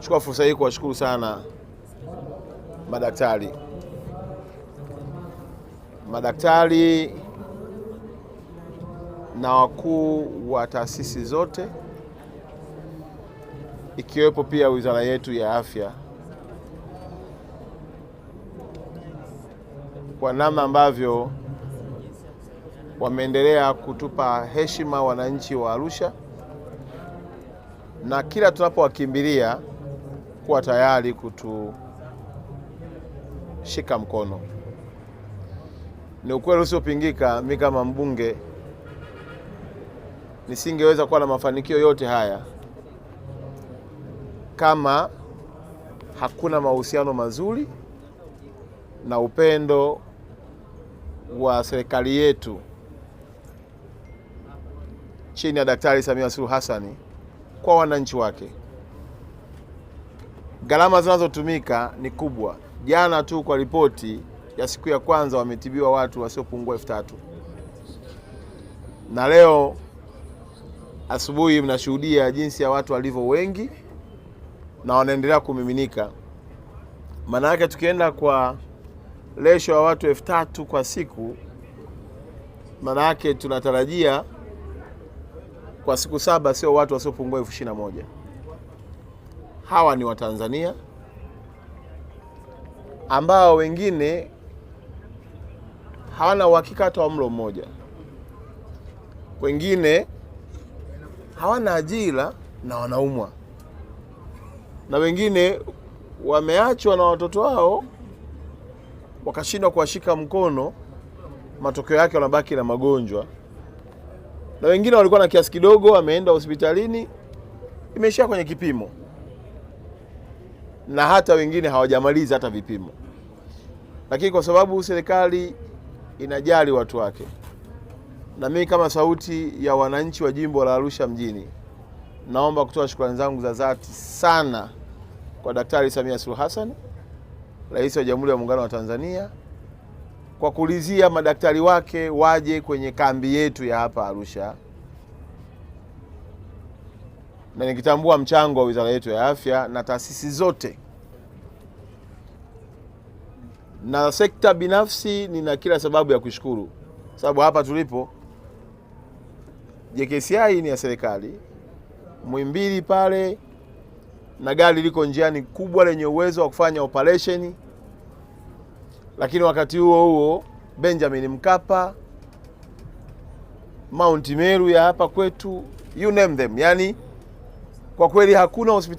Chukua fursa hii kuwashukuru sana madaktari na wakuu wa taasisi zote ikiwepo pia wizara yetu ya afya kwa namna ambavyo wameendelea kutupa heshima wananchi wa Arusha, na kila tunapowakimbilia kuwa tayari kutushika mkono. Ni ukweli usiopingika, mimi kama mbunge nisingeweza kuwa na mafanikio yote haya kama hakuna mahusiano mazuri na upendo wa serikali yetu chini ya Daktari Samia Suluhu Hassan kwa wananchi wake. Gharama zinazotumika ni kubwa. Jana tu kwa ripoti ya siku ya kwanza wametibiwa watu wasiopungua 3,000. Na leo asubuhi mnashuhudia jinsi ya watu walivyo wengi na wanaendelea kumiminika. Maana yake tukienda kwa lesho ya watu 3,000 kwa siku, maana yake tunatarajia kwa siku 7 sio watu wasiopungua 21,000. Hawa ni Watanzania ambao wengine hawana uhakika hata wa mlo mmoja, wengine hawana ajira na wanaumwa, na wengine wameachwa na watoto wao wakashindwa kuwashika mkono, matokeo yake wanabaki na magonjwa, na wengine walikuwa na kiasi kidogo, wameenda hospitalini, imeishia kwenye kipimo, na hata wengine hawajamaliza hata vipimo. Lakini kwa sababu serikali inajali watu wake, na mimi kama sauti ya wananchi wa jimbo la Arusha mjini, naomba kutoa shukrani zangu za dhati sana kwa Daktari Samia Suluhu Hassan, Rais wa Jamhuri ya Muungano wa Tanzania, kwa kulizia madaktari wake waje kwenye kambi yetu ya hapa Arusha, na nikitambua mchango wa wizara yetu ya afya na taasisi zote na sekta binafsi. Nina kila sababu ya kushukuru, sababu hapa tulipo JKCI ni ya serikali, Muhimbili pale na gari liko njiani kubwa lenye uwezo wa kufanya operation, lakini wakati huo huo Benjamin Mkapa, Mount Meru ya hapa kwetu, you name them. Yani kwa kweli hakuna hospitali